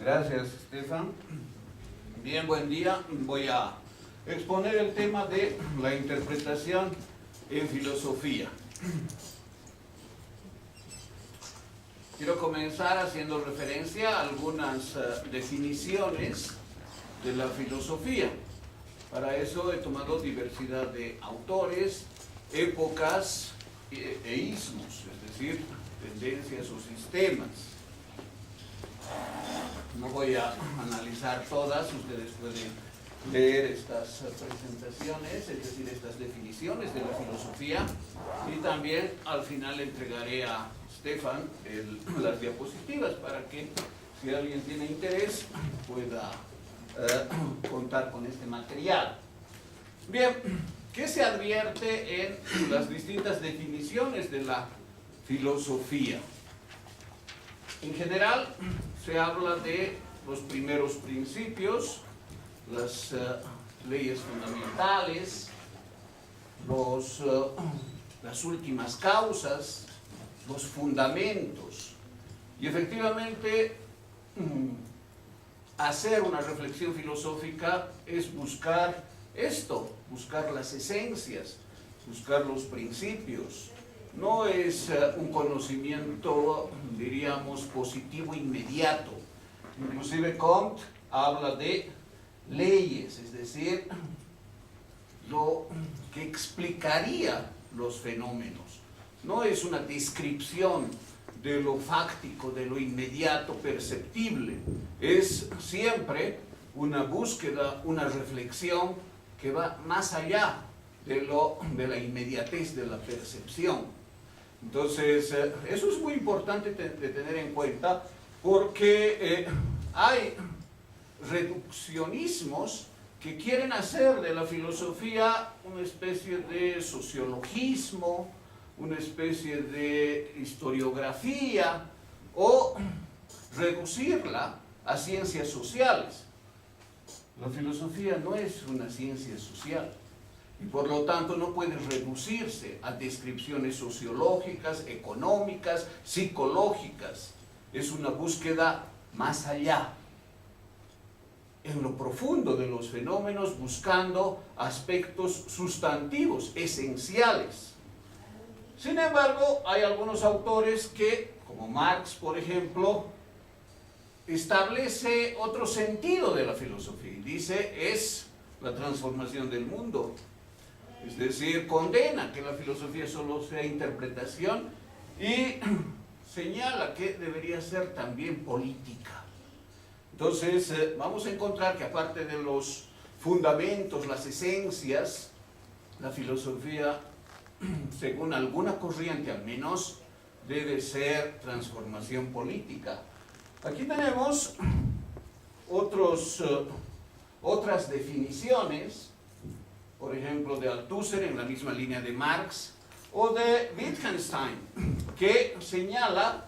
Gracias, Estefan. Bien, buen día. Voy a exponer el tema de la interpretación en filosofía. Quiero comenzar haciendo referencia a algunas definiciones de la filosofía. Para eso he tomado diversidad de autores, épocas e ismos, es decir, tendencias o sistemas. No voy a analizar todas, ustedes pueden leer estas presentaciones, es decir, estas definiciones de la filosofía, y también al final entregaré a Stefan las diapositivas para que, si alguien tiene interés, pueda contar con este material. Bien, ¿qué se advierte en las distintas definiciones de la filosofía? En general, se habla de los primeros principios, las leyes fundamentales, las últimas causas, los fundamentos. Y efectivamente, hacer una reflexión filosófica es buscar esto, buscar las esencias, buscar los principios. No es un conocimiento, diríamos, positivo inmediato. Inclusive Comte habla de leyes, es decir, lo que explicaría los fenómenos. No es una descripción de lo fáctico, de lo inmediato perceptible. Es siempre una búsqueda, una reflexión que va más allá de la inmediatez de la percepción. Entonces, eso es muy importante de tener en cuenta porque hay reduccionismos que quieren hacer de la filosofía una especie de sociologismo, una especie de historiografía o reducirla a ciencias sociales. La filosofía no es una ciencia social y por lo tanto no puede reducirse a descripciones sociológicas, económicas, psicológicas. Es una búsqueda más allá, en lo profundo de los fenómenos, buscando aspectos sustantivos, esenciales. Sin embargo, hay algunos autores que, como Marx, por ejemplo, establece otro sentido de la filosofía y dice, es la transformación del mundo. Es decir, condena que la filosofía solo sea interpretación y señala que debería ser también política. Entonces, vamos a encontrar que aparte de los fundamentos, las esencias, la filosofía, según alguna corriente al menos, debe ser transformación política. Aquí tenemos otras definiciones, por ejemplo, de Althusser en la misma línea de Marx, o de Wittgenstein, que señala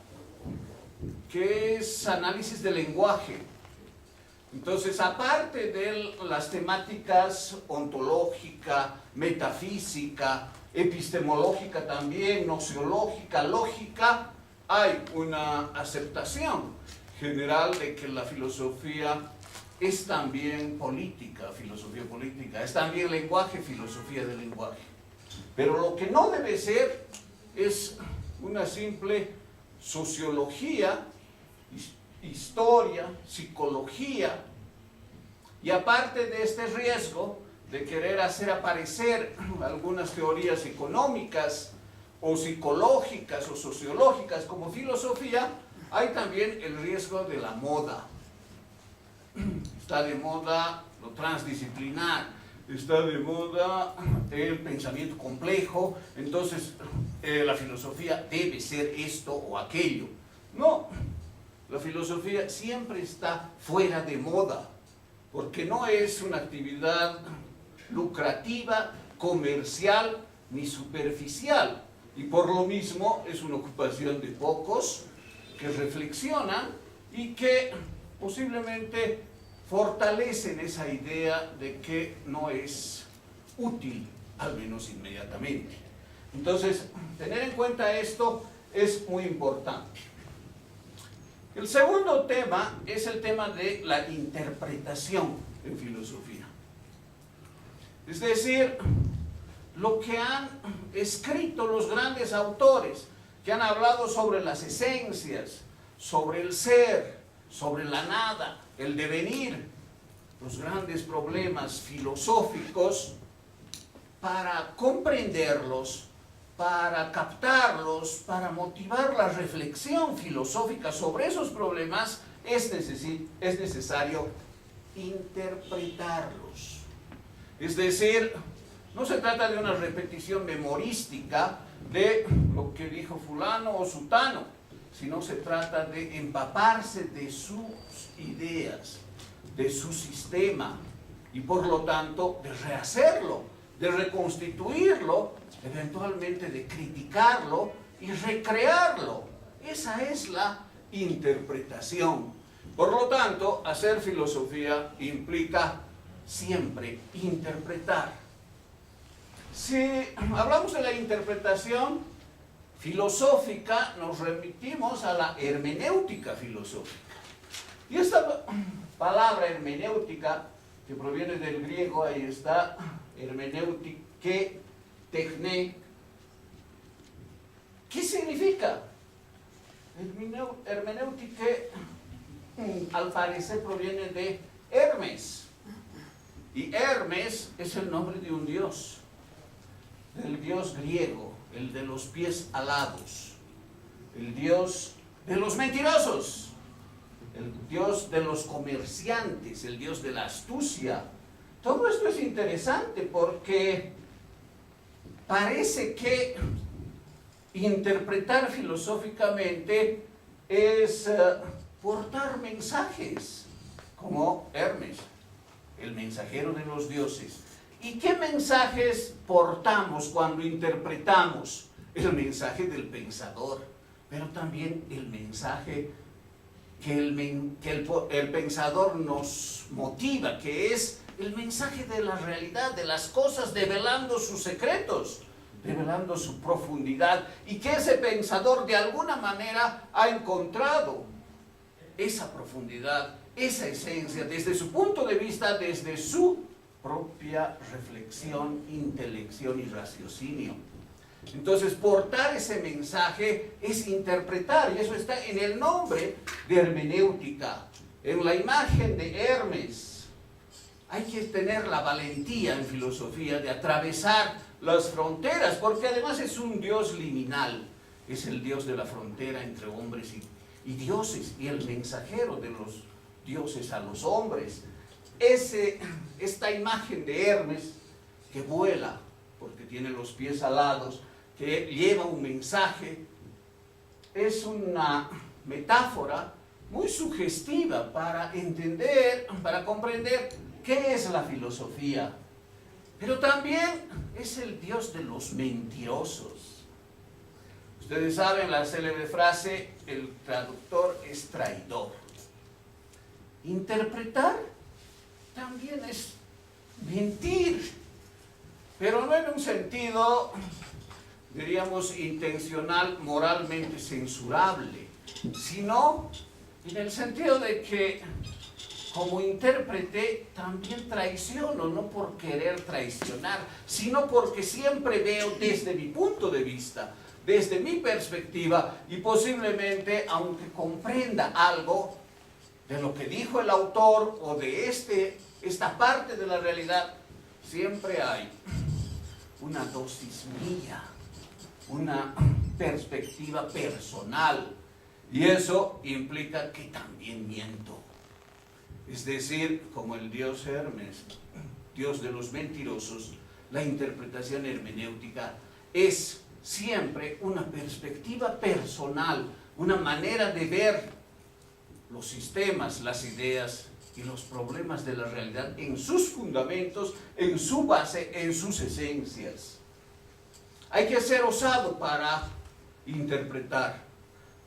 que es análisis del lenguaje. Entonces, aparte de las temáticas ontológica, metafísica, epistemológica también, gnoseológica, lógica, hay una aceptación general de que la filosofía es también política, filosofía política, es también lenguaje, filosofía del lenguaje. Pero lo que no debe ser es una simple sociología, historia, psicología, y aparte de este riesgo de querer hacer aparecer algunas teorías económicas o psicológicas o sociológicas como filosofía, hay también el riesgo de la moda. Está de moda lo transdisciplinar, está de moda el pensamiento complejo, entonces la filosofía debe ser esto o aquello. No, la filosofía siempre está fuera de moda, porque no es una actividad lucrativa, comercial ni superficial, y por lo mismo es una ocupación de pocos que reflexionan y que posiblemente fortalecen esa idea de que no es útil, al menos inmediatamente. Entonces, tener en cuenta esto es muy importante. El segundo tema es el tema de la interpretación en filosofía. Es decir, lo que han escrito los grandes autores, que han hablado sobre las esencias, sobre el ser, sobre la nada, el devenir, los grandes problemas filosóficos, para comprenderlos, para captarlos, para motivar la reflexión filosófica sobre esos problemas, es necesario interpretarlos. Es decir, no se trata de una repetición memorística de lo que dijo fulano o sutano, sino se trata de empaparse de sus ideas, de su sistema, y por lo tanto de rehacerlo, de reconstituirlo, eventualmente de criticarlo y recrearlo. Esa es la interpretación. Por lo tanto, hacer filosofía implica siempre interpretar. Si hablamos de la interpretación filosófica, nos remitimos a la hermenéutica filosófica. Y esta palabra hermenéutica, que proviene del griego, ahí está, hermeneutike, techne. ¿Qué significa? Hermeneutike, al parecer, proviene de Hermes. Y Hermes es el nombre de un dios, del dios griego, el de los pies alados, el dios de los mentirosos, el dios de los comerciantes, el dios de la astucia. Todo esto es interesante porque parece que interpretar filosóficamente es portar mensajes, como Hermes, el mensajero de los dioses. ¿Y qué mensajes portamos cuando interpretamos? El mensaje del pensador, pero también el mensaje que el pensador nos motiva, que es el mensaje de la realidad, de las cosas, develando sus secretos, develando su profundidad, y que ese pensador de alguna manera ha encontrado esa profundidad, esa esencia, desde su punto de vista, desde su propia reflexión, intelección y raciocinio. Entonces, portar ese mensaje es interpretar, y eso está en el nombre de hermenéutica, en la imagen de Hermes. Hay que tener la valentía en filosofía de atravesar las fronteras, porque además es un dios liminal, es el dios de la frontera entre hombres y dioses, y el mensajero de los dioses a los hombres. Esta imagen de Hermes que vuela, porque tiene los pies alados, que lleva un mensaje, es una metáfora muy sugestiva para entender, para comprender qué es la filosofía. Pero también es el dios de los mentirosos. Ustedes saben la célebre frase, el traductor es traidor. Interpretar también es mentir, pero no en un sentido, diríamos, intencional, moralmente censurable, sino en el sentido de que como intérprete también traiciono, no por querer traicionar, sino porque siempre veo desde mi punto de vista, desde mi perspectiva, y posiblemente, aunque comprenda algo de lo que dijo el autor o de esta parte de la realidad, siempre hay una dosis mía, una perspectiva personal, y eso implica que también miento. Es decir, como el dios Hermes, dios de los mentirosos, la interpretación hermenéutica es siempre una perspectiva personal, una manera de ver los sistemas, las ideas y los problemas de la realidad en sus fundamentos, en su base, en sus esencias. Hay que ser osado para interpretar,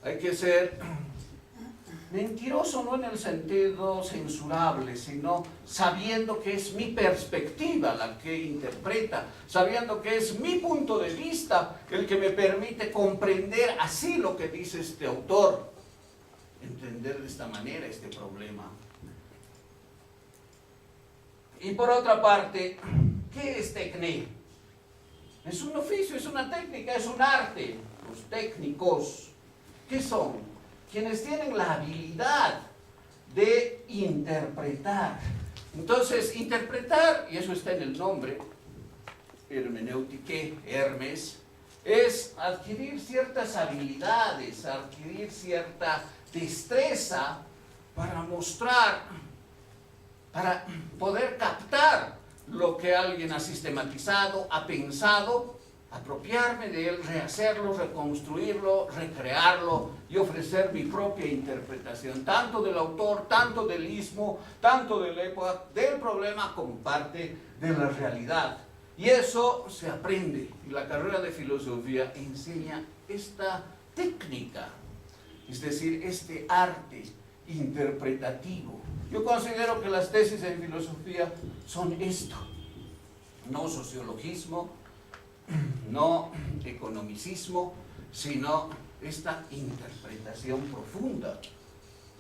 hay que ser mentiroso no en el sentido censurable, sino sabiendo que es mi perspectiva la que interpreta, sabiendo que es mi punto de vista el que me permite comprender así lo que dice este autor. entender de esta manera este problema. Y por otra parte, ¿qué es técnica? Es un oficio, es una técnica, es un arte. Los técnicos, ¿qué son? Quienes tienen la habilidad de interpretar. Entonces, interpretar, y eso está en el nombre, hermenéutica, Hermes, es adquirir ciertas habilidades, adquirir cierta destreza para mostrar, para poder captar lo que alguien ha sistematizado, ha pensado, apropiarme de él, rehacerlo, reconstruirlo, recrearlo y ofrecer mi propia interpretación, tanto del autor, tanto del istmo, tanto de la época, del problema como parte de la realidad. Y eso se aprende, y la carrera de filosofía enseña esta técnica, es decir, este arte interpretativo. Yo considero que las tesis en filosofía son esto, no sociologismo, no economicismo, sino esta interpretación profunda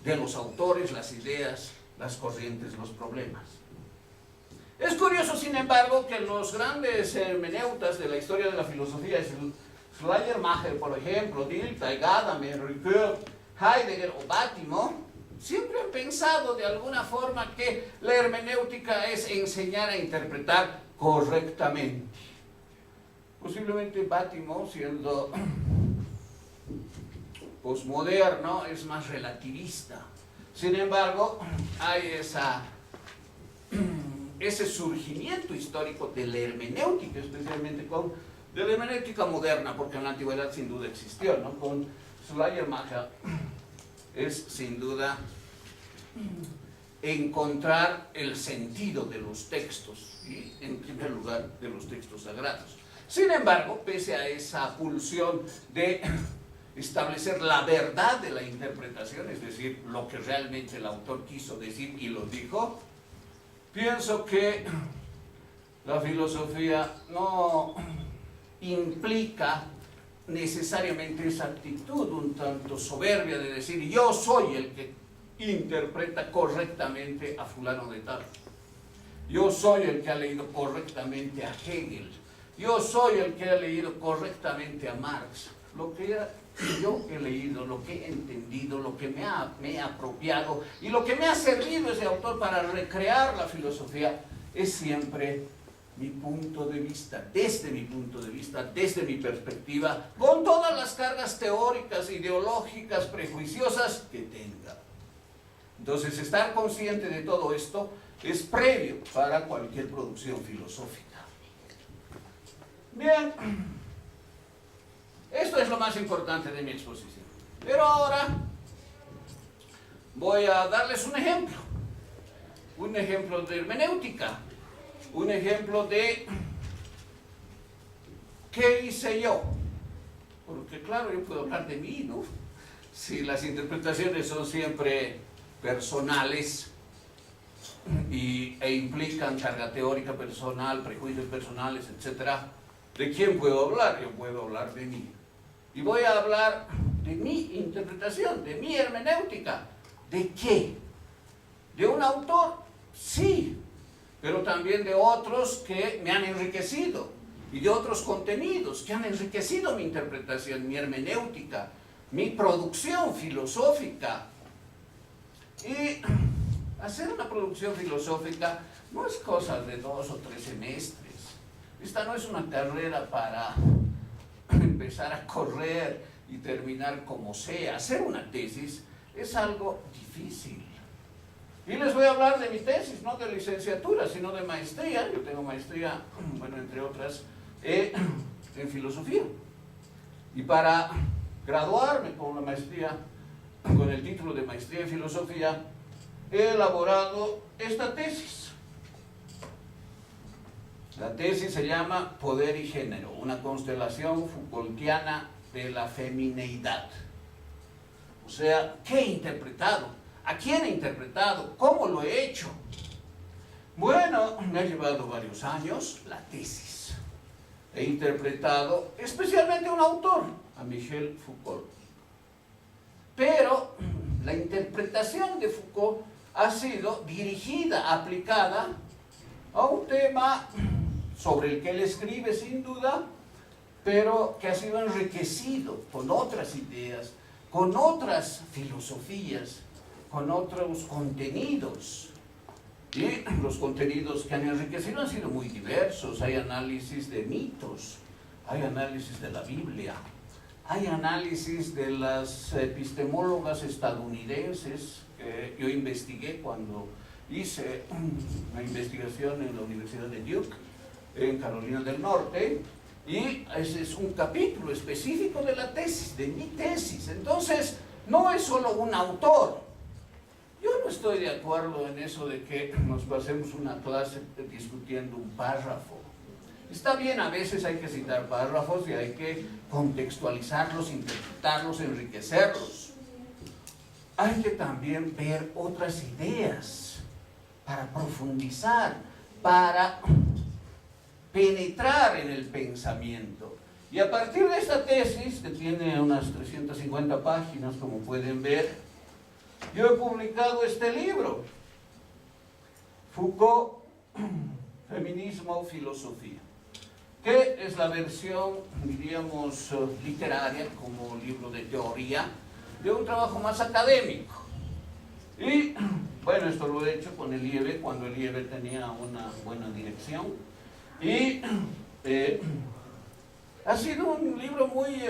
de los autores, las ideas, las corrientes, los problemas. Es curioso, sin embargo, que los grandes hermeneutas de la historia de la filosofía, Schleiermacher, por ejemplo, Dilthey, Gadamer, Ricoeur, Heidegger o Bátimo, siempre han pensado de alguna forma que la hermenéutica es enseñar a interpretar correctamente. Posiblemente Bátimo, siendo posmoderno, es más relativista. Sin embargo, hay ese surgimiento histórico de la hermenéutica, especialmente de la hermenéutica moderna, porque en la antigüedad sin duda existió, ¿no? Con Schleiermacher es sin duda encontrar el sentido de los textos, y en primer lugar de los textos sagrados. Sin embargo, pese a esa pulsión de establecer la verdad de la interpretación, es decir, lo que realmente el autor quiso decir y lo dijo, pienso que la filosofía no implica necesariamente esa actitud un tanto soberbia de decir yo soy el que interpreta correctamente a fulano de tal, yo soy el que ha leído correctamente a Hegel, yo soy el que ha leído correctamente a Marx. Lo que yo he leído, lo que he entendido, lo que me he apropiado y lo que me ha servido ese autor para recrear la filosofía es siempre mi punto de vista, desde mi punto de vista, desde mi perspectiva, con todas las cargas teóricas, ideológicas, prejuiciosas que tenga. Entonces, estar consciente de todo esto es previo para cualquier producción filosófica. Bien, esto es lo más importante de mi exposición. Pero ahora voy a darles un ejemplo de hermenéutica, un ejemplo de qué hice yo. Porque claro, yo puedo hablar de mí, ¿no? Si las interpretaciones son siempre personales e implican carga teórica personal, prejuicios personales, etc., ¿de quién puedo hablar? Yo puedo hablar de mí. Y voy a hablar de mi interpretación, de mi hermenéutica. ¿De qué? ¿De un autor? Sí, pero también de otros que me han enriquecido y de otros contenidos que han enriquecido mi interpretación, mi hermenéutica, mi producción filosófica. Y hacer una producción filosófica no es cosa de 2 o 3 semestres. Esta no es una carrera para empezar a correr y terminar como sea. Hacer una tesis es algo difícil. Y les voy a hablar de mi tesis, no de licenciatura, sino de maestría. Yo tengo maestría, bueno, entre otras, en filosofía. Y para graduarme con una maestría, con el título de maestría en filosofía, he elaborado esta tesis. La tesis se llama Poder y Género, una constelación Foucaultiana de la femineidad. O sea, ¿qué he interpretado? ¿A quién he interpretado? ¿Cómo lo he hecho? Bueno, me ha llevado varios años la tesis. He interpretado especialmente a un autor, a Michel Foucault. Pero la interpretación de Foucault ha sido dirigida, aplicada a un tema sobre el que él escribe sin duda, pero que ha sido enriquecido con otras ideas, con otras filosofías, con otros contenidos. Y los contenidos que han enriquecido han sido muy diversos. Hay análisis de mitos, hay análisis de la Biblia, hay análisis de las epistemólogas estadounidenses que yo investigué cuando hice una investigación en la Universidad de Duke, en Carolina del Norte, y ese es un capítulo específico de la tesis, de mi tesis. Entonces, no es solo un autor. Yo no estoy de acuerdo en eso de que nos pasemos una clase discutiendo un párrafo. Está bien, a veces hay que citar párrafos y hay que contextualizarlos, interpretarlos, enriquecerlos. Hay que también ver otras ideas para profundizar, para penetrar en el pensamiento. Y a partir de esta tesis, que tiene unas 350 páginas, como pueden ver, yo he publicado este libro, Foucault, Feminismo, Filosofía, que es la versión, diríamos, literaria, como libro de teoría, de un trabajo más académico. Y, bueno, esto lo he hecho con el IEB, cuando el IEB tenía una buena dirección. Y ha sido un libro muy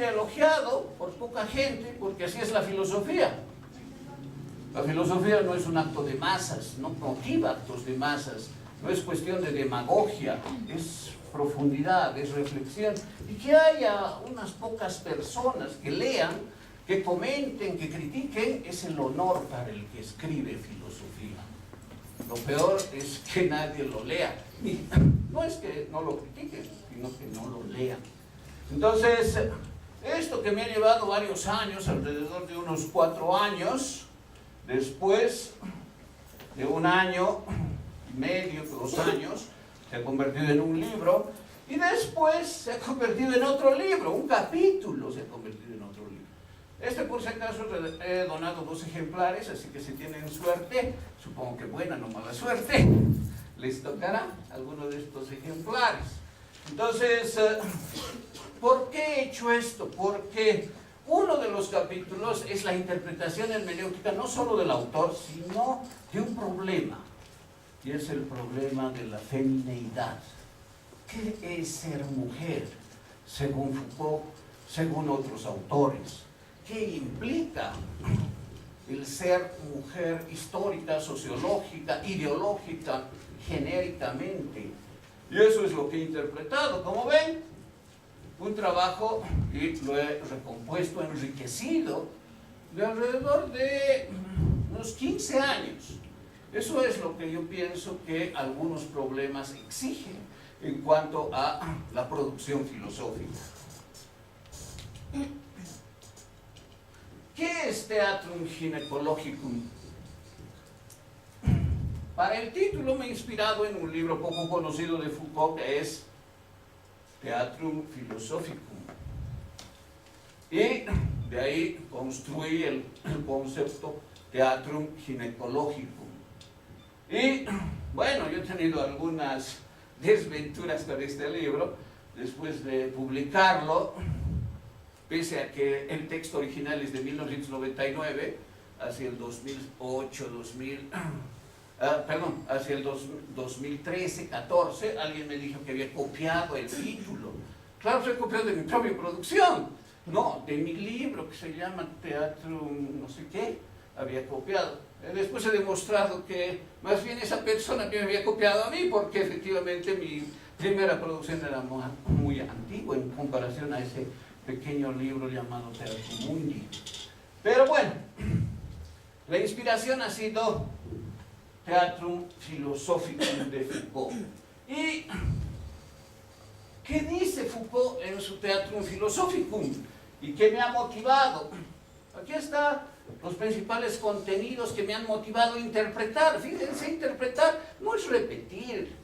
elogiado por poca gente, porque así es la filosofía. La filosofía no es un acto de masas, no motiva actos de masas, no es cuestión de demagogia, es profundidad, es reflexión. Y que haya unas pocas personas que lean, que comenten, que critiquen, es el honor para el que escribe filosofía. Lo peor es que nadie lo lea. Y no es que no lo critiquen, sino que no lo lean. Entonces, esto que me ha llevado varios años, alrededor de unos 4 años, después de 1 año y medio, 2 años, se ha convertido en un libro, y después se ha convertido en otro libro, un capítulo se ha convertido en otro libro. Este, por si acaso, he donado 2 ejemplares, así que si tienen suerte, supongo que buena, no mala suerte, les tocará alguno de estos ejemplares. Entonces, ¿por qué he hecho esto? Porque uno de los capítulos es la interpretación hermenéutica no solo del autor, sino de un problema, y es el problema de la femineidad. ¿Qué es ser mujer? Según Foucault, según otros autores. ¿Qué implica el ser mujer histórica, sociológica, ideológica, genéricamente? Y eso es lo que he interpretado. Como ven, un trabajo, y lo he recompuesto, enriquecido, de alrededor de unos 15 años. Eso es lo que yo pienso que algunos problemas exigen en cuanto a la producción filosófica. ¿Qué es Theatrum Gynaecologicum? Para el título me he inspirado en un libro poco conocido de Foucault, que es Theatrum Philosophicum. Y de ahí construí el concepto Theatrum Gynaecologicum. Y bueno, yo he tenido algunas desventuras con este libro después de publicarlo, pese a que el texto original es de 1999, hacia el 2008, hacia el 2013, 14, alguien me dijo que había copiado el título. Claro, se copió de mi propia producción, no, de mi libro que se llama Theatrum no sé qué, había copiado. Después he demostrado que más bien esa persona que me había copiado a mí, porque efectivamente mi primera producción era muy antigua en comparación a ese pequeño libro llamado Theatrum Mundi. Pero bueno, la inspiración ha sido Theatrum Philosophicum de Foucault. ¿Y qué dice Foucault en su Theatrum Philosophicum? ¿Y qué me ha motivado? Aquí están los principales contenidos que me han motivado a interpretar. Fíjense, interpretar no es repetir,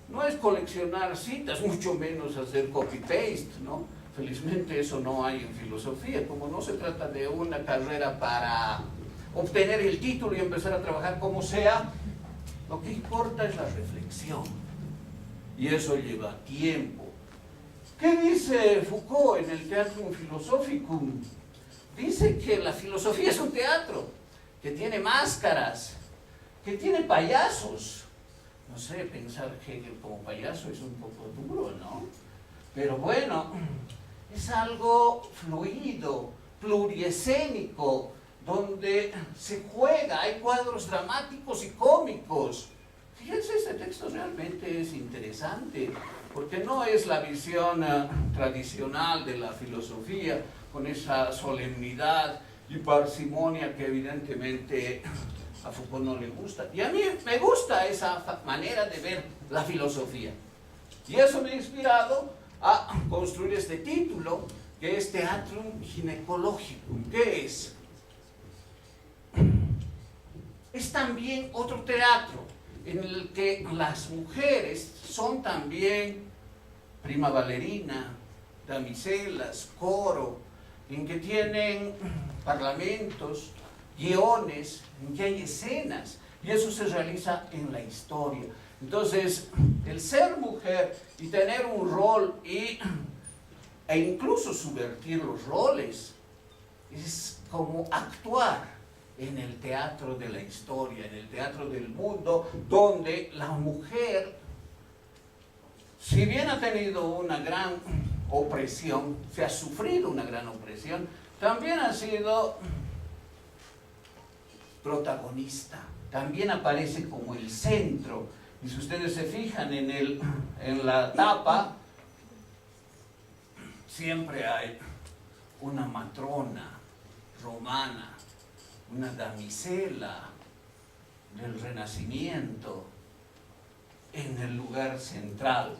no es coleccionar citas, mucho menos hacer copy-paste, ¿no? felizmente eso no hay en filosofía, como no se trata de una carrera para obtener el título y empezar a trabajar como sea, lo que importa es la reflexión, y eso lleva tiempo. ¿Qué dice Foucault en el Theatrum Philosophicum? Dice que la filosofía es un teatro, que tiene máscaras, que tiene payasos. No sé, pensar Hegel como payaso es un poco duro, ¿no? Pero bueno, es algo fluido, pluriescénico, donde se juega, hay cuadros dramáticos y cómicos. Fíjense, este texto realmente es interesante, porque no es la visión tradicional de la filosofía, con esa solemnidad y parsimonia que evidentemente a Foucault no le gusta. Y a mí me gusta esa manera de ver la filosofía. Y eso me ha inspirado a construir este título, que es Theatrum Gynaecologicum. ¿Qué es? Es también otro teatro en el que las mujeres son también prima ballerina, damiselas, coro, en que tienen parlamentos, guiones, en que hay escenas, y eso se realiza en la historia. Entonces, el ser mujer y tener un rol e incluso subvertir los roles es como actuar en el teatro de la historia, en el teatro del mundo, donde la mujer, si bien ha tenido una gran opresión, se ha sufrido una gran opresión, también ha sido protagonista, también aparece como el centro. Y si ustedes se fijan en la tapa, siempre hay una matrona romana, una damisela del Renacimiento en el lugar central.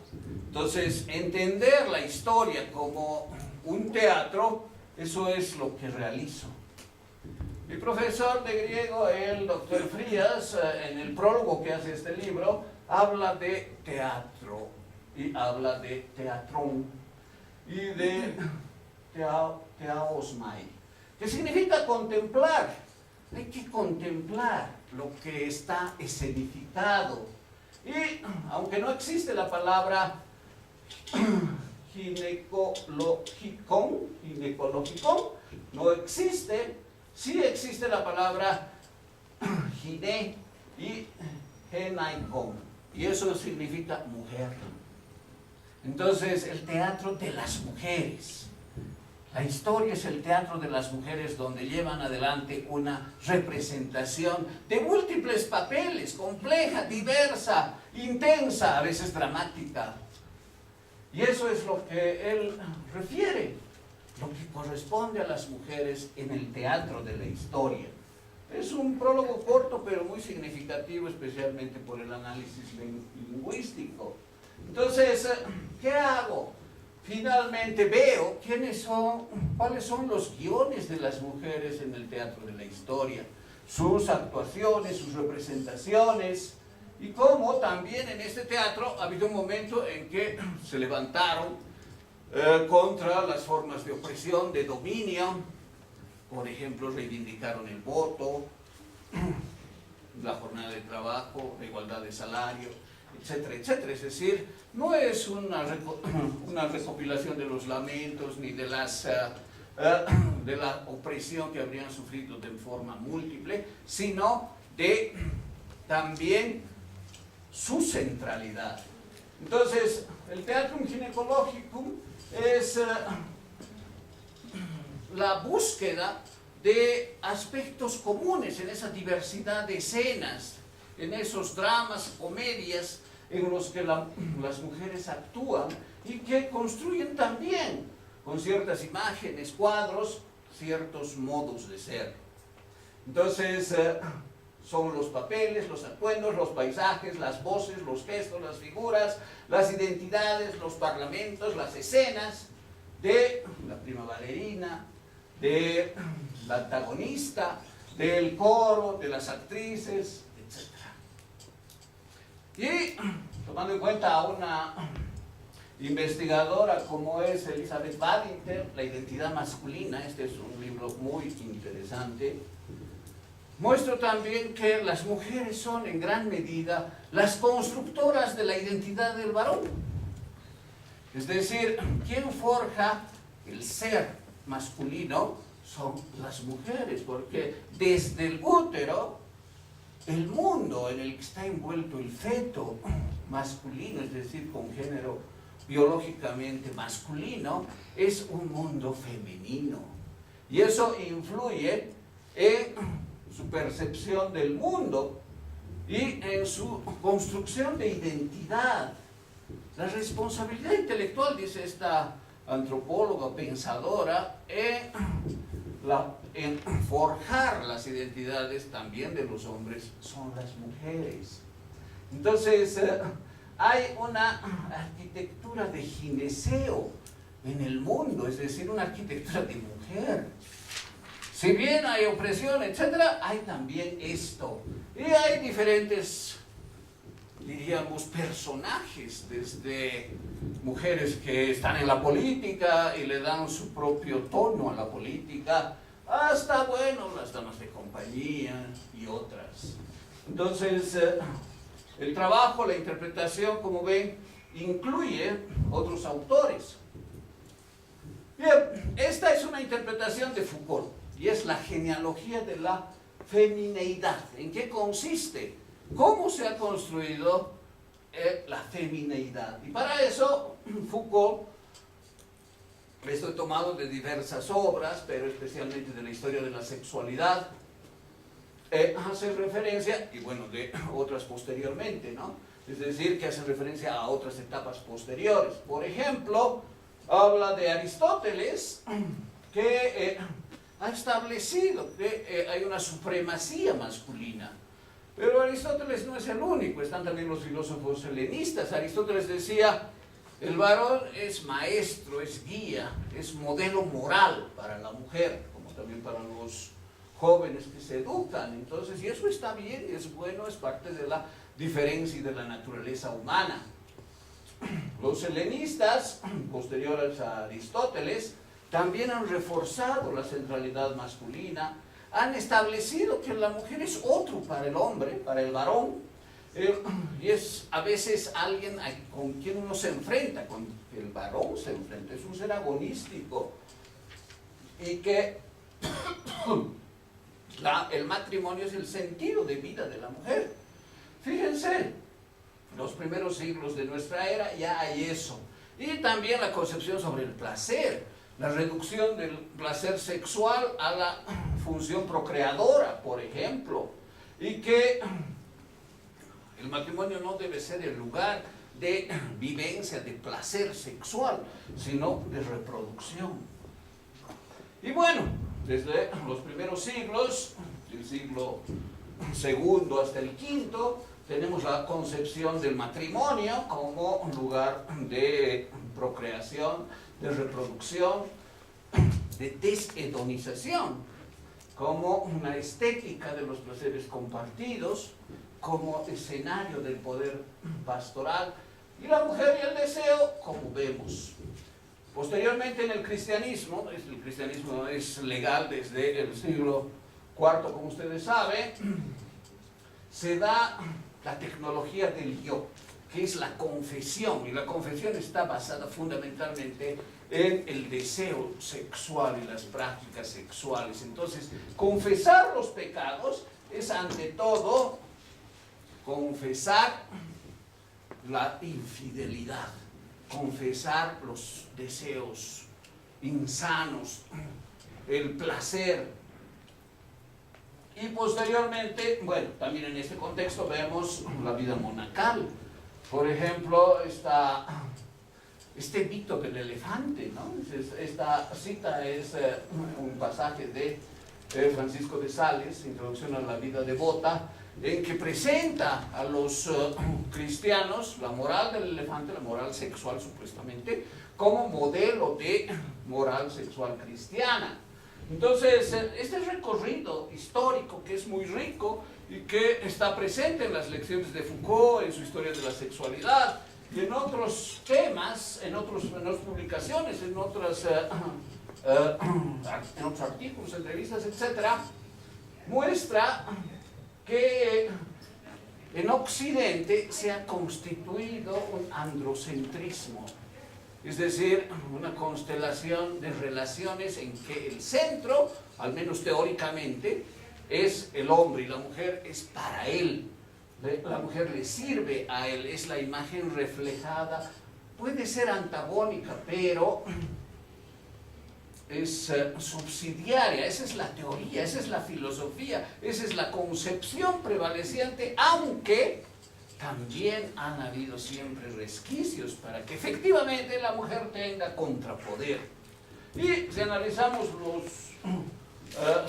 Entonces, entender la historia como un teatro, eso es lo que realizo. Mi profesor de griego, el doctor Frías, en el prólogo que hace este libro, habla de teatro, y habla de teatrón, y de teaosmai, que significa contemplar. Hay que contemplar lo que está escenificado. Y aunque no existe la palabra ginecologicón, no existe, sí existe la palabra gine y genaikon, y eso significa mujer. Entonces, el teatro de las mujeres. La historia es el teatro de las mujeres, donde llevan adelante una representación de múltiples papeles, compleja, diversa, intensa, a veces dramática. Y eso es lo que él refiere, lo que corresponde a las mujeres en el teatro de la historia. Es un prólogo corto, pero muy significativo, especialmente por el análisis lingüístico. Entonces, ¿qué hago? Finalmente veo cuáles son los guiones de las mujeres en el teatro de la historia, sus actuaciones, sus representaciones, y cómo también en este teatro ha habido un momento en que se levantaron contra las formas de opresión, de dominio. Por ejemplo, reivindicaron el voto, la jornada de trabajo, la igualdad de salario, etcétera, etcétera. Es decir, no es una recopilación de los lamentos ni de la opresión que habrían sufrido de forma múltiple, sino de también su centralidad. Entonces, el Theatrum Gynaecologicum es la búsqueda de aspectos comunes en esa diversidad de escenas, en esos dramas, comedias en los que las mujeres actúan y que construyen también con ciertas imágenes, cuadros, ciertos modos de ser. Entonces, son los papeles, los atuendos, los paisajes, las voces, los gestos, las figuras, las identidades, los parlamentos, las escenas de la prima ballerina, de la antagonista, del coro, de las actrices, etc. Y tomando en cuenta una investigadora como es Elizabeth Badinter, La identidad masculina, este es un libro muy interesante. Muestro también que las mujeres son en gran medida las constructoras de la identidad del varón. Es decir, quien forja el ser masculino son las mujeres, porque desde el útero, el mundo en el que está envuelto el feto masculino, es decir, con género biológicamente masculino, es un mundo femenino. Y eso influye en su percepción del mundo y en su construcción de identidad. La responsabilidad intelectual, dice esta antropóloga pensadora, en forjar las identidades también de los hombres son las mujeres. Entonces, hay una arquitectura de gineceo en el mundo, es decir, una arquitectura de mujer. Si bien hay opresión, etcétera, hay también esto. Y hay diferentes, diríamos, personajes, desde mujeres que están en la política y le dan su propio tono a la política, hasta, bueno, las damas de compañía y otras. Entonces, el trabajo, la interpretación, como ven, incluye otros autores. Bien, esta es una interpretación de Foucault y es la genealogía de la femineidad. ¿En qué consiste? ¿Cómo se ha construido la femineidad? Y para eso, Foucault, esto he tomado de diversas obras, pero especialmente de la historia de la sexualidad, hace referencia, y bueno, de otras posteriormente, ¿no? Es decir, que hace referencia a otras etapas posteriores. Por ejemplo, habla de Aristóteles, que ha establecido que hay una supremacía masculina. Pero Aristóteles no es el único, están también los filósofos helenistas. Aristóteles decía, el varón es maestro, es guía, es modelo moral para la mujer, como también para los jóvenes que se educan. Entonces, y eso está bien, es bueno, es parte de la diferencia y de la naturaleza humana. Los helenistas, posteriores a Aristóteles, también han reforzado la centralidad masculina, han establecido que la mujer es otro para el hombre, para el varón, y es a veces alguien con quien uno se enfrenta, con el varón se enfrenta, es un ser agonístico, y que el matrimonio es el sentido de vida de la mujer. Fíjense, los primeros siglos de nuestra era ya hay eso, y también la concepción sobre el placer, la reducción del placer sexual a la función procreadora, por ejemplo, y que el matrimonio no debe ser el lugar de vivencia, de placer sexual, sino de reproducción. Y bueno, desde los primeros siglos, del siglo II hasta el V, tenemos la concepción del matrimonio como un lugar de procreación, de reproducción, de deshedonización, como una estética de los placeres compartidos, como escenario del poder pastoral, y la mujer y el deseo, como vemos. Posteriormente en el cristianismo es legal desde el siglo IV, como ustedes saben, se da la tecnología del yo, que es la confesión, y la confesión está basada fundamentalmente en el deseo sexual y las prácticas sexuales. Entonces, confesar los pecados es ante todo confesar la infidelidad, confesar los deseos insanos, el placer. Y posteriormente, bueno, también en este contexto vemos la vida monacal. Por ejemplo, este mito del elefante, ¿no? Esta cita es un pasaje de Francisco de Sales, Introducción a la vida devota, en que presenta a los cristianos la moral del elefante, la moral sexual supuestamente, como modelo de moral sexual cristiana. Entonces, este recorrido histórico que es muy rico y que está presente en las lecciones de Foucault, en su historia de la sexualidad, y en otros temas, en otras publicaciones, en otros artículos, entrevistas, etcétera, muestra que en Occidente se ha constituido un androcentrismo, es decir, una constelación de relaciones en que el centro, al menos teóricamente, es el hombre y la mujer es para él. La mujer le sirve a él, es la imagen reflejada, puede ser antagónica, pero es subsidiaria. Esa es la teoría, esa es la filosofía, esa es la concepción prevaleciente, aunque también han habido siempre resquicios para que efectivamente la mujer tenga contrapoder. Y si analizamos los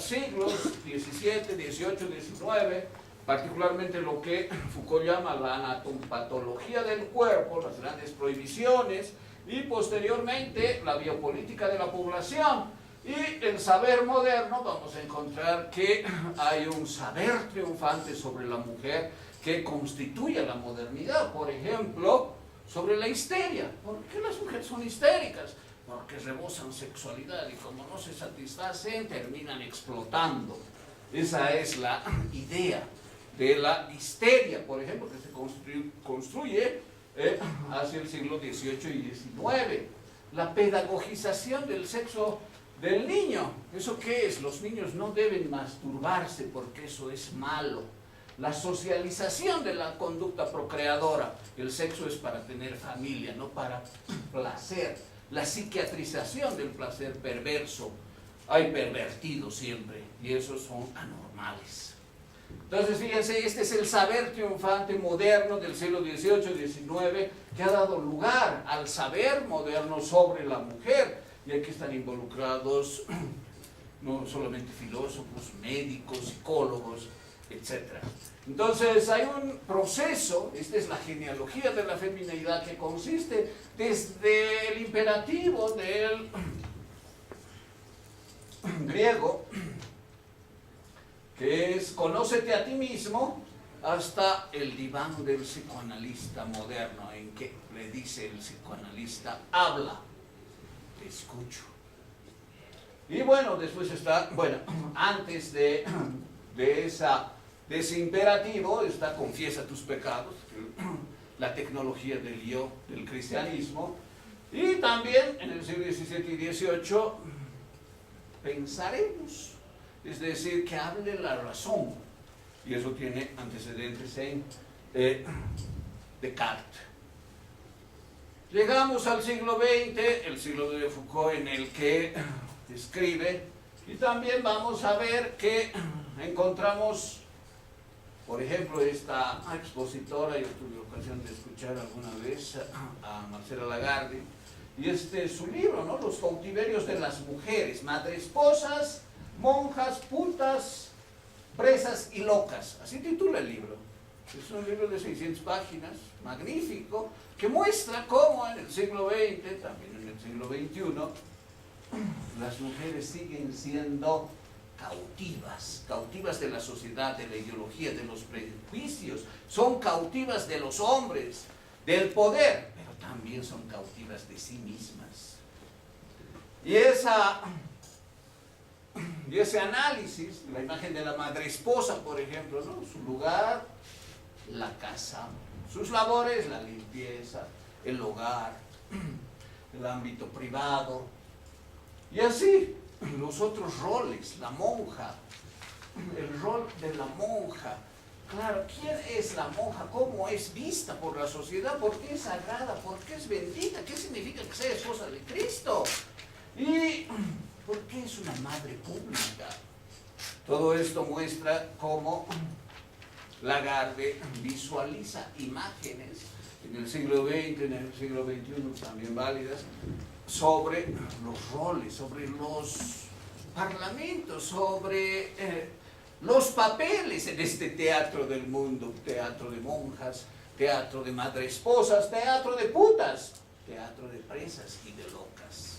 siglos XVII, XVIII, XIX, particularmente lo que Foucault llama la anatomopatología del cuerpo, las grandes prohibiciones, y posteriormente la biopolítica de la población y el saber moderno, vamos a encontrar que hay un saber triunfante sobre la mujer que constituye la modernidad. Por ejemplo, sobre la histeria. ¿Por qué las mujeres son histéricas? Porque rebosan sexualidad y como no se satisfacen terminan explotando. Esa es la idea de la histeria, por ejemplo, que se construye hacia el siglo XVIII y XIX. La pedagogización del sexo del niño. ¿Eso qué es? Los niños no deben masturbarse porque eso es malo. La socialización de la conducta procreadora. El sexo es para tener familia, no para placer. La psiquiatrización del placer perverso. Hay pervertidos siempre y esos son anormales. Entonces, fíjense, este es el saber triunfante moderno del siglo XVIII, XIX, que ha dado lugar al saber moderno sobre la mujer. Y aquí están involucrados no solamente filósofos, médicos, psicólogos, etc. Entonces, hay un proceso, esta es la genealogía de la feminidad, que consiste desde el imperativo del griego, que es conócete a ti mismo, hasta el diván del psicoanalista moderno, en que le dice el psicoanalista, habla, te escucho. Y bueno, después está, bueno, antes de ese imperativo está confiesa tus pecados, la tecnología del yo, del cristianismo, y también en el siglo XVII y XVIII pensaremos. Es decir, que hable la razón. Y eso tiene antecedentes en Descartes. Llegamos al siglo XX, el siglo de Foucault, en el que escribe, y también vamos a ver que encontramos, por ejemplo, esta expositora, yo tuve ocasión de escuchar alguna vez a Marcela Lagarde, y este es su libro, ¿no? Los cautiverios de las mujeres, madresposas, monjas, putas, presas y locas. Así titula el libro. Es un libro de 600 páginas, magnífico, que muestra cómo en el siglo XX, también en el siglo XXI, las mujeres siguen siendo cautivas de la sociedad, de la ideología, de los prejuicios, son cautivas de los hombres, del poder, pero también son cautivas de sí mismas. Y ese análisis, la imagen de la madre esposa, por ejemplo, ¿no? Su lugar, la casa, sus labores, la limpieza, el hogar, el ámbito privado, y así los otros roles, la monja, el rol de la monja. Claro, ¿quién es la monja? ¿Cómo es vista por la sociedad? ¿Por qué es sagrada? ¿Por qué es bendita? ¿Qué significa que sea esposa de Cristo? Y ¿por qué es una madre pública? Todo esto muestra cómo Lagarde visualiza imágenes en el siglo XX, en el siglo XXI también válidas, sobre los roles, sobre los parlamentos, sobre los papeles en este teatro del mundo, teatro de monjas, teatro de madresposas, teatro de putas, teatro de presas y de locas.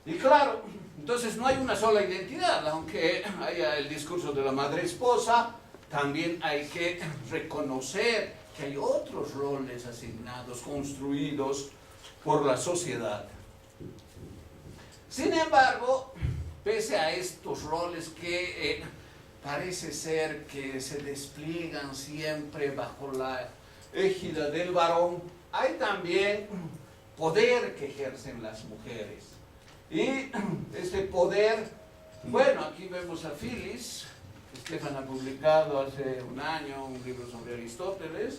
Y claro, entonces no hay una sola identidad, aunque haya el discurso de la madre esposa, también hay que reconocer que hay otros roles asignados, construidos por la sociedad. Sin embargo, pese a estos roles que parece ser que se despliegan siempre bajo la égida del varón, hay también poder que ejercen las mujeres. Y este poder, bueno, aquí vemos a Phyllis. Stefan ha publicado hace un año un libro sobre Aristóteles.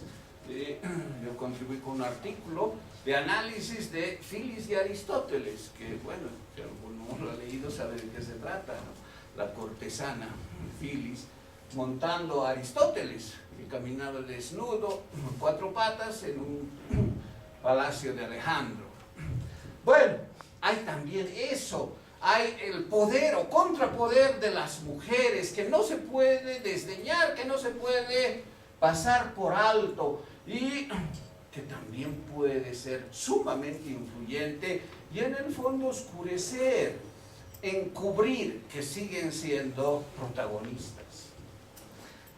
Yo contribuí con un artículo de análisis de Phyllis y Aristóteles, que bueno, si alguno lo ha leído sabe de qué se trata, ¿no? La cortesana Phyllis montando a Aristóteles, que caminaba desnudo, en 4 patas, en un palacio de Alejandro. Bueno, hay también eso, hay el poder o contrapoder de las mujeres, que no se puede desdeñar, que no se puede pasar por alto, y que también puede ser sumamente influyente y en el fondo oscurecer, encubrir que siguen siendo protagonistas.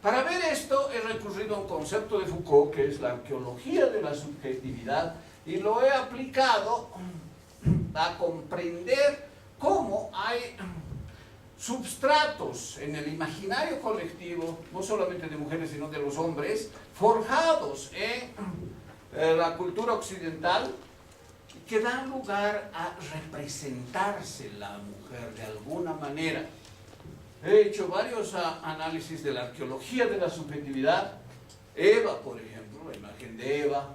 Para ver esto he recurrido a un concepto de Foucault, que es la arqueología de la subjetividad, y lo he aplicado a comprender cómo hay substratos en el imaginario colectivo, no solamente de mujeres sino de los hombres, forjados en la cultura occidental, que dan lugar a representarse la mujer de alguna manera. He hecho varios análisis de la arqueología de la subjetividad. Eva, por ejemplo, la imagen de Eva;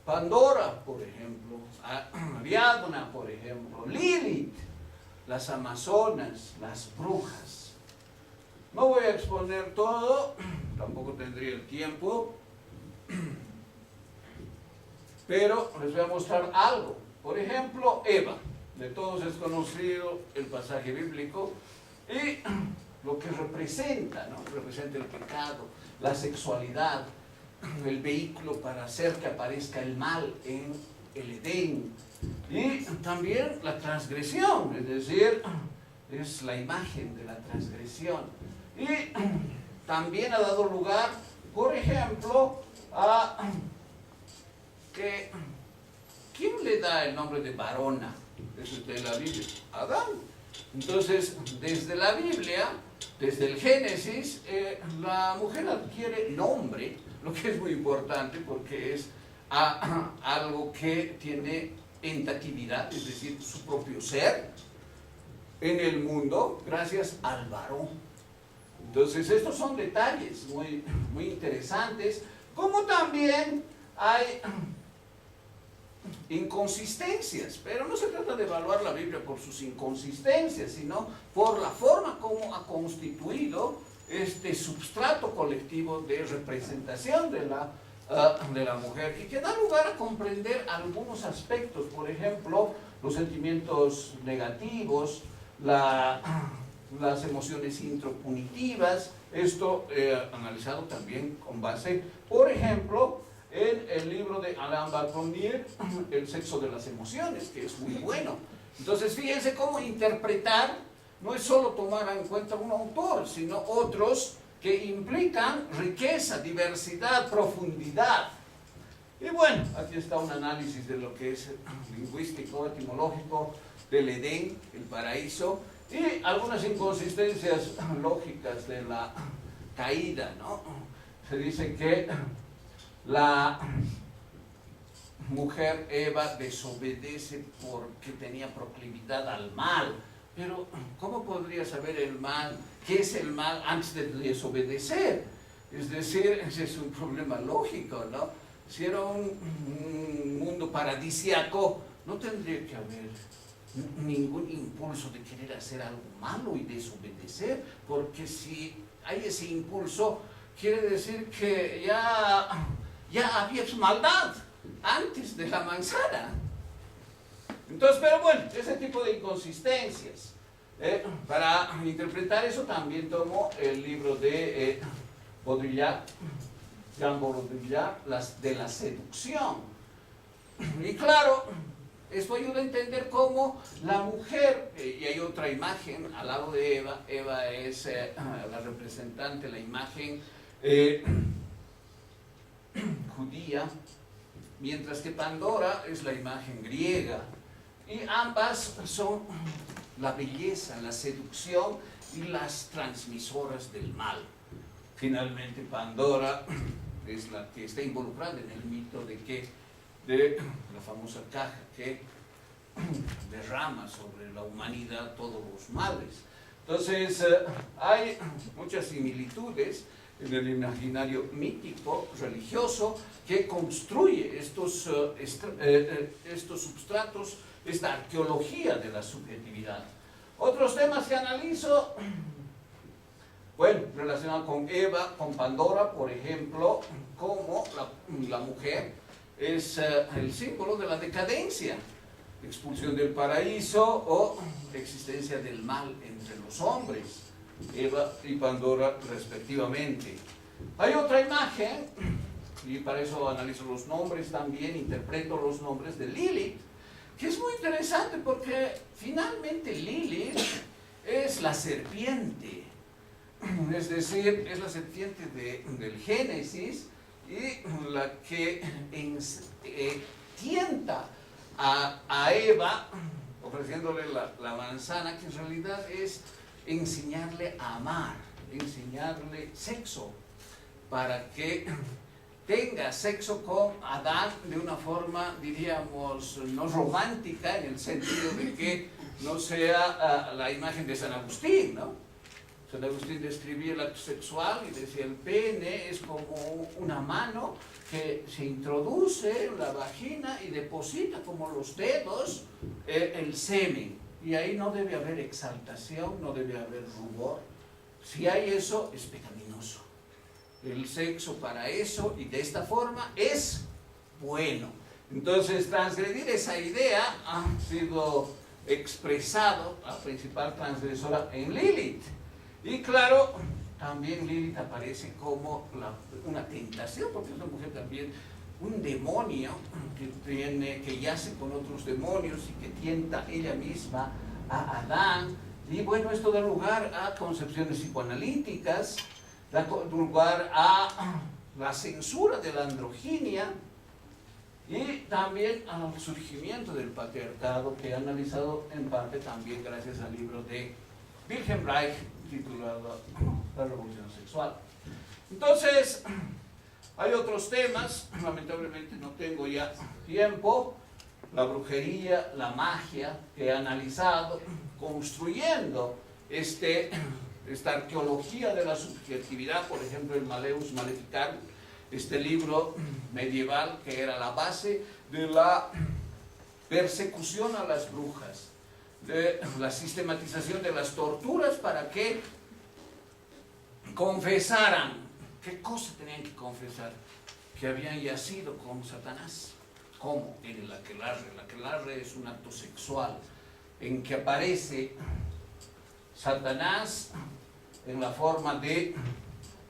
Pandora, por ejemplo; Ariadna, por ejemplo; Lilith, las amazonas, las brujas. No voy a exponer todo, tampoco tendría el tiempo, pero les voy a mostrar algo. Por ejemplo, Eva, de todos es conocido el pasaje bíblico y lo que representa, ¿no? Representa el pecado, la sexualidad, el vehículo para hacer que aparezca el mal en el Edén, y también la transgresión, es decir, es la imagen de la transgresión. Y también ha dado lugar, por ejemplo, a que ¿quién le da el nombre de varona? Es de la Biblia, Adán. Entonces, desde la Biblia, desde el Génesis, la mujer adquiere nombre, lo que es muy importante porque es algo que tiene entatividad, es decir, su propio ser en el mundo, gracias al varón. Entonces, estos son detalles muy, muy interesantes, como también hay inconsistencias, pero no se trata de evaluar la Biblia por sus inconsistencias, sino por la forma como ha constituido este substrato colectivo de representación de la mujer, y que da lugar a comprender algunos aspectos, por ejemplo, los sentimientos negativos, las emociones intropunitivas. Esto analizado también con base, por ejemplo, en el libro de Alain Bachonier, El sexo de las emociones, que es muy bueno. Entonces, fíjense cómo interpretar no es solo tomar en cuenta un autor, sino otros que implican riqueza, diversidad, profundidad. Y bueno, aquí está un análisis de lo que es lingüístico, etimológico, del Edén, el paraíso, y algunas inconsistencias lógicas de la caída, ¿no? Se dice que la mujer Eva desobedece porque tenía proclividad al mal. Pero, ¿cómo podría saber el mal? ¿Qué es el mal antes de desobedecer? Es decir, ese es un problema lógico, ¿no? Si era un mundo paradisíaco, no tendría que haber ningún impulso de querer hacer algo malo y desobedecer, porque si hay ese impulso, quiere decir que ya había maldad antes de la manzana. Entonces, pero bueno, ese tipo de inconsistencias. Para interpretar eso también tomo el libro de Baudrillard, Jean Baudrillard, de la seducción. Y claro, esto ayuda a entender cómo la mujer, y hay otra imagen al lado de Eva. Eva es la representante, la imagen judía, mientras que Pandora es la imagen griega, y ambas son la belleza, la seducción y las transmisoras del mal. Finalmente, Pandora es la que está involucrada en el mito de la famosa caja que derrama sobre la humanidad todos los males. Entonces, hay muchas similitudes en el imaginario mítico, religioso, que construye estos substratos, esta arqueología de la subjetividad. Otros temas que analizo, bueno, relacionado con Eva, con Pandora, por ejemplo, como la mujer es el símbolo de la decadencia, expulsión del paraíso o existencia del mal entre los hombres, Eva y Pandora respectivamente. Hay otra imagen, y para eso analizo los nombres también, interpreto los nombres de Lilith, que es muy interesante porque finalmente Lilith es la serpiente, es decir, es la serpiente del Génesis y la que tienta a Eva, ofreciéndole la manzana, que en realidad es enseñarle a amar, enseñarle sexo, para que tenga sexo con Adán de una forma, diríamos, no romántica, en el sentido de que no sea la imagen de San Agustín, ¿no? San Agustín describía el acto sexual y decía: el pene es como una mano que se introduce en la vagina y deposita como los dedos el semen. Y ahí no debe haber exaltación, no debe haber rubor. Si hay eso, es pecaminoso. El sexo para eso y de esta forma es bueno. Entonces, transgredir esa idea ha sido expresado, la principal transgresora, en Lilith. Y claro, también Lilith aparece como una tentación, porque es una mujer también, un demonio que yace con otros demonios y que tienta ella misma a Adán. Y bueno, esto da lugar a concepciones psicoanalíticas, da lugar a la censura de la androginia y también al surgimiento del patriarcado, que he analizado en parte también gracias al libro de Wilhelm Reich titulado La Revolución Sexual. Entonces, hay otros temas, lamentablemente no tengo ya tiempo, la brujería, la magia, que he analizado, construyendo esta arqueología de la subjetividad, por ejemplo, el Malleus Maleficarum, este libro medieval que era la base de la persecución a las brujas, de la sistematización de las torturas para que confesaran. ¿Qué cosa tenían que confesar? Que habían yacido con Satanás. ¿Cómo? En el aquelarre. El aquelarre es un acto sexual en que aparece Satanás en la forma de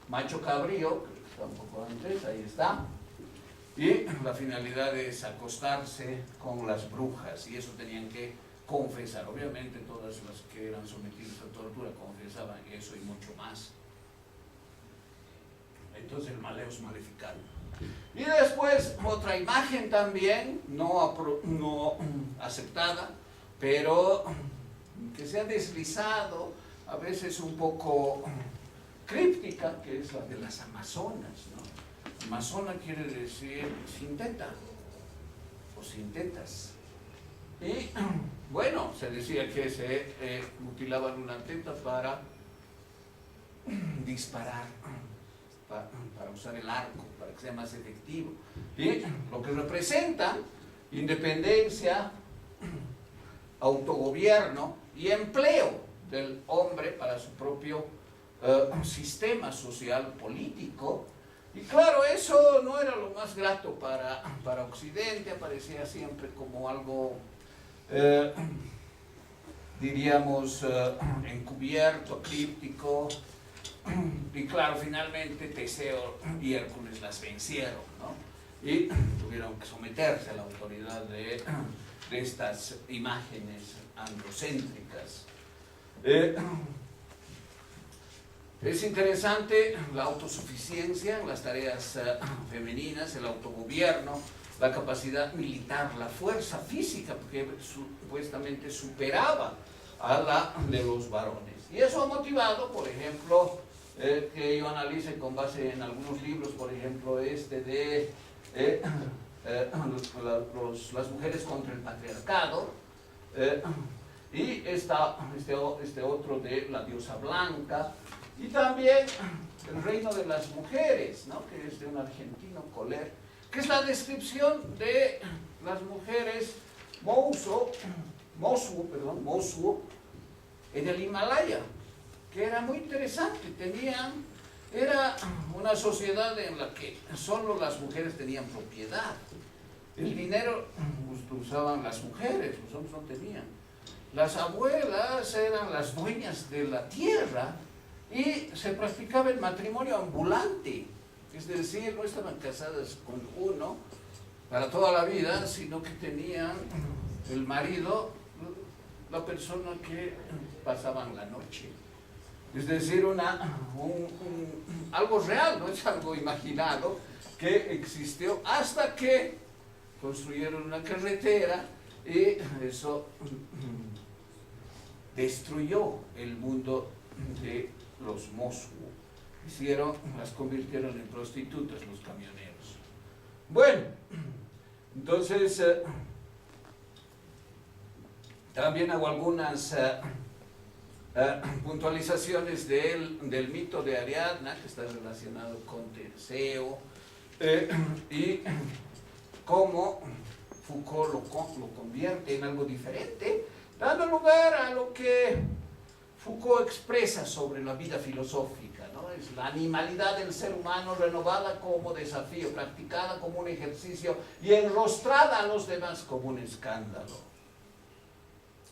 macho cabrío, creo que está un poco antes, ahí está, y la finalidad es acostarse con las brujas, y eso tenían que confesar. Obviamente todas las que eran sometidas a tortura confesaban eso y mucho más. Entonces el Malleus Maleficarum. Y después otra imagen también no aceptada, pero que se ha deslizado, a veces un poco críptica, que es la de las amazonas, ¿no? Amazona quiere decir sin teta o sin tetas. Y bueno, se decía que se mutilaban una teta para disparar, para usar el arco, para que sea más efectivo. Y lo que representa independencia, autogobierno y empleo del hombre para su propio sistema social político. Y claro, eso no era lo más grato para Occidente, aparecía siempre como algo, diríamos, encubierto, críptico. Y claro, finalmente Teseo y Hércules las vencieron, ¿no? Y tuvieron que someterse a la autoridad de estas imágenes androcéntricas. Es interesante la autosuficiencia en las tareas femeninas, el autogobierno, la capacidad militar, la fuerza física, porque supuestamente superaba a la de los varones. Y eso ha motivado, por ejemplo, que yo analice con base en algunos libros, por ejemplo, de las mujeres contra el patriarcado, y este otro de la diosa blanca, y también el reino de las mujeres, ¿no? Que es de un argentino, Coller, que es la descripción de las mujeres Mosuo en el Himalaya, que era muy interesante. Era una sociedad en la que solo las mujeres tenían propiedad. El dinero lo usaban las mujeres, los hombres no tenían. Las abuelas eran las dueñas de la tierra y se practicaba el matrimonio ambulante. Es decir, no estaban casadas con uno para toda la vida, sino que tenían el marido, la persona que pasaban la noche. Es decir, algo real, no es algo imaginado, que existió hasta que construyeron una carretera y eso destruyó el mundo de los Mosuo. Las convirtieron en prostitutas los camioneros. Bueno, entonces también hago algunas puntualizaciones del mito de Ariadna, que está relacionado con Teseo, y cómo Foucault lo convierte en algo diferente, dando lugar a lo que Foucault expresa sobre la vida filosófica, ¿no? Es la animalidad del ser humano renovada como desafío, practicada como un ejercicio y enrostrada a los demás como un escándalo.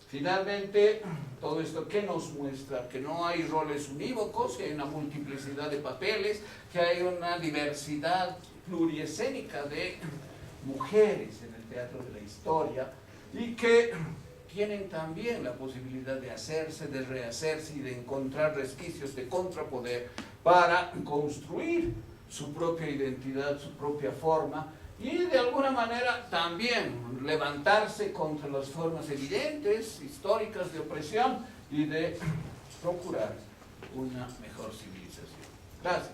Finalmente, todo esto que nos muestra que no hay roles unívocos, que hay una multiplicidad de papeles, que hay una diversidad pluriescénica de mujeres en el teatro de la historia y que tienen también la posibilidad de hacerse, de rehacerse y de encontrar resquicios de contrapoder para construir su propia identidad, su propia forma y de alguna manera también levantarse contra las formas evidentes, históricas de opresión y de procurar una mejor civilización. Gracias.